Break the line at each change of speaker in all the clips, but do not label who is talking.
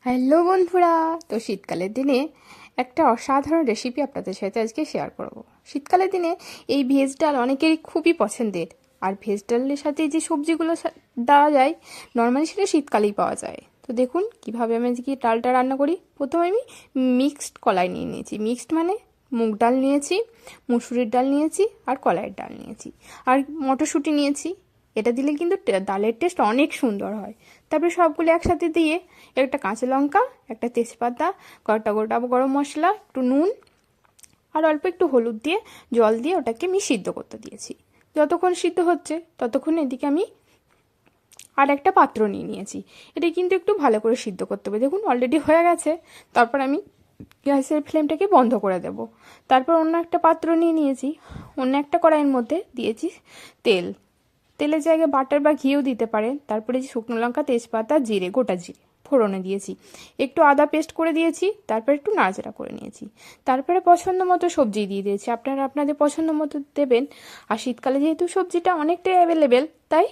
Hello বন্ধুরা, তো শীতকালের দিনে একটা অসাধারণ রেসিপি আপনাদের সাথে আজকে শেয়ার করব। শীতকালের দিনে এই ভেজ ডাল অনেকেরই খুবই পছন্দের, আর ভেজ ডালের সাথে যে সবজিগুলো দেওয়া যায় নর্মালি সেটা শীতকালেই পাওয়া যায়। তো দেখুন কিভাবে আমি আজকে ডালটা রান্না করি। প্রথমে আমি মিক্সড কলাই নিয়ে নিয়েছি। মিক্সড মানে মুগ ডাল নিয়েছি, মুসুরির ডাল নিয়েছি, আর কলাইয়ের ডাল নিয়েছি, আর মটরশুঁটি নিয়েছি। এটা দিলে কিন্তু ডালের টেস্ট অনেক সুন্দর হয়। তারপরে সবগুলো একসাথে দিয়ে একটা কাঁচা লঙ্কা, একটা তেজপাতা, কয়েকটা গোটা গরম মশলা, একটু নুন আর অল্প একটু হলুদ দিয়ে জল দিয়ে ওটাকে আমি সিদ্ধ করতে দিয়েছি। যতক্ষণ সিদ্ধ হচ্ছে ততক্ষণ এদিকে আমি আর একটা পাত্র নিয়ে নিয়েছি। এটা কিন্তু একটু ভালো করে সিদ্ধ করতে হবে। দেখুন অলরেডি হয়ে গেছে। তারপর আমি গ্যাসের ফ্লেমটাকে বন্ধ করে দেব। তারপর অন্য একটা পাত্র নিয়ে নিয়েছি। অন্য একটা কড়াইয়ের মধ্যে দিয়েছি তেল। তেলের জায়গায় বাটার বা ঘিও দিতে পারেন। তারপরে যে শুকনো লঙ্কা, তেজপাতা, জিরে, গোটা জিরে ফোড়নে দিয়েছি। একটু আদা পেস্ট করে দিয়েছি। তারপর একটু নাড়াচাড়া করে নিয়েছি। তারপরে পছন্দ মতো সবজি দিয়ে দিয়েছি। আপনারা আপনাদের পছন্দ মতো দেবেন। আর শীতকালে যেহেতু সবজিটা অনেকটাই অ্যাভেলেবেল, তাই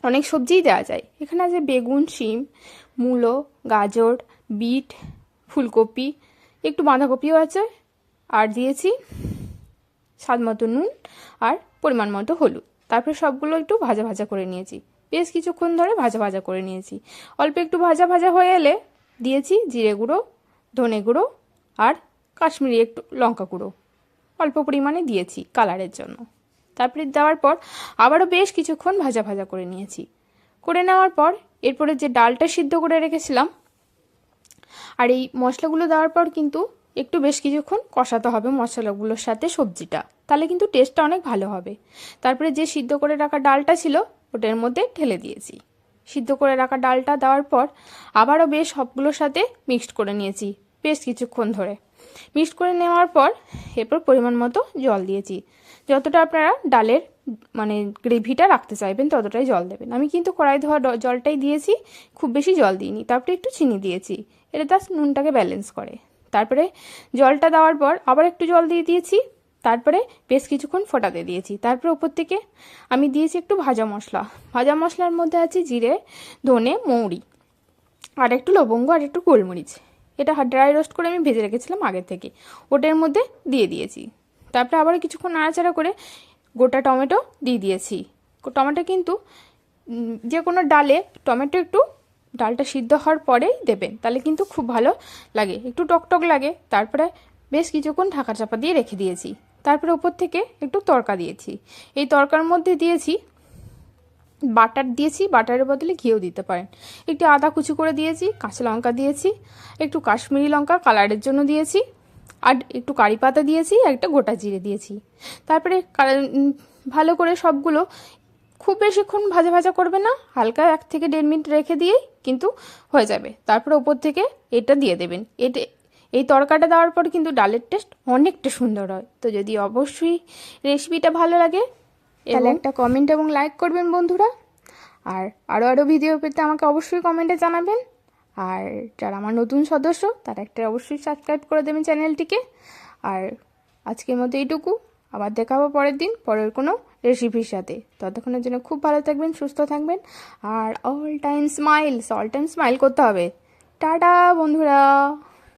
অনেক সবজিই দেওয়া যায়। এখানে আছে বেগুন, শিম, মূলো, গাজর, বিট, ফুলকপি, একটু বাঁধাকপিও আছে। আর দিয়েছি স্বাদ মতো নুন আর পরিমাণ মতো হলুদ। তারপরে সবগুলো একটু ভাজা ভাজা করে নিয়েছি। বেশ কিছুক্ষণ ধরে ভাজা ভাজা করে নিয়েছি। অল্প একটু ভাজা ভাজা হয়ে এলে দিয়েছি জিরে গুঁড়ো, ধনে গুঁড়ো আর কাশ্মীরি একটু লঙ্কা গুঁড়ো অল্প পরিমাণে দিয়েছি কালারের জন্য। তারপরে দেওয়ার পর আবারও বেশ কিছুক্ষণ ভাজা ভাজা করে নিয়েছি। করে নেওয়ার পর এরপরে যে ডালটা সিদ্ধ করে রেখেছিলাম আর এই মশলাগুলো দেওয়ার পর কিন্তু একটু বেশ কিছুক্ষণ কষাতে হবে মশলাগুলোর সাথে সবজিটা, তাহলে কিন্তু টেস্টটা অনেক ভালো হবে। তারপরে যে সিদ্ধ করে রাখা ডালটা ছিল ওটার মধ্যে ঢেলে দিয়েছি। সিদ্ধ করে রাখা ডালটা দেওয়ার পর আবারও বেশ সবগুলোর সাথে মিক্সড করে নিয়েছি বেশ কিছুক্ষণ ধরে। মিক্সড করে নেওয়ার পর এরপর পরিমাণ মতো জল দিয়েছি। যতটা আপনারা ডালের মানে গ্রেভিটা রাখতে চাইবেন ততটাই জল দেবেন। আমি কিন্তু কড়াই ধোয়া জলটাই দিয়েছি, খুব বেশি জল দিইনি। তারপরে একটু চিনি দিয়েছি, এটা জাস্ট নুনটাকে ব্যালেন্স করে। তারপরে জলটা দেওয়ার পর আবার একটু জল দিয়ে দিয়েছি। তারপরে বেশ কিছুক্ষণ ফোটাতে দিয়েছি। তারপরে ওপর থেকে আমি দিয়েছি একটু ভাজা মশলা। ভাজা মশলার মধ্যে আছে জিরে, ধনে, মৌরি আর একটু লবঙ্গ আর একটু গোলমরিচ। এটা ড্রাই রোস্ট করে আমি ভেজে রেখেছিলাম আগে থেকে, ওটার মধ্যে দিয়ে দিয়েছি। তারপরে আবার কিছুক্ষণ নাড়াচাড়া করে গোটা টমেটো দিয়ে দিয়েছি। টমেটো কিন্তু যে কোনো ডালে টমেটো একটু ডালটা সিদ্ধ হওয়ার পরেই দেবেন, তাহলে কিন্তু খুব ভালো লাগে, একটু টকটক লাগে। তারপরে বেশ কিছুক্ষণ ঢাকা চাপা দিয়ে রেখে দিয়েছি। তারপরে উপর থেকে একটু তড়কা দিয়েছি। এই তড়কার মধ্যে দিয়েছি বাটার দিয়েছি, বাটারের বদলে ঘিও দিতে পারেন। একটু আদা কুচি করে দিয়েছি, কাঁচা লঙ্কা দিয়েছি, একটু কাশ্মীরি লঙ্কা কালারের জন্য দিয়েছি, আর একটু কারি পাতা দিয়েছি, একটা গোটা জিরে দিয়েছি। তারপরে ভালো করে সবগুলো খুব বেশিক্ষণ ভাজা ভাজা করবে না, হালকা 1 থেকে 1.5 মিনিট রেখে দিয়েই কিন্তু হয়ে যাবে। তারপরে ওপর থেকে এটা দিয়ে দেবেন। এই তরকাটা দেওয়ার পর কিন্তু ডালের টেস্ট অনেকটা সুন্দর হয়। তো যদি অবশ্যই রেসিপিটা ভালো লাগে তাহলে একটা কমেন্ট এবং লাইক করবেন বন্ধুরা। আর আরও ভিডিও পেতে আমাকে অবশ্যই কমেন্টে জানাবেন। আর যারা আমার নতুন সদস্য তারা একটা অবশ্যই সাবস্ক্রাইব করে দেবেন চ্যানেলটিকে। আর আজকের মতো এইটুকু, আবার দেখা হবে পরের দিন পরের কোনো রেসিপির সাথে। ততক্ষণের জন্য খুব ভালো থাকবেন, সুস্থ থাকবেন, আর অল টাইম স্মাইল করতে হবে। টাটা বন্ধুরা।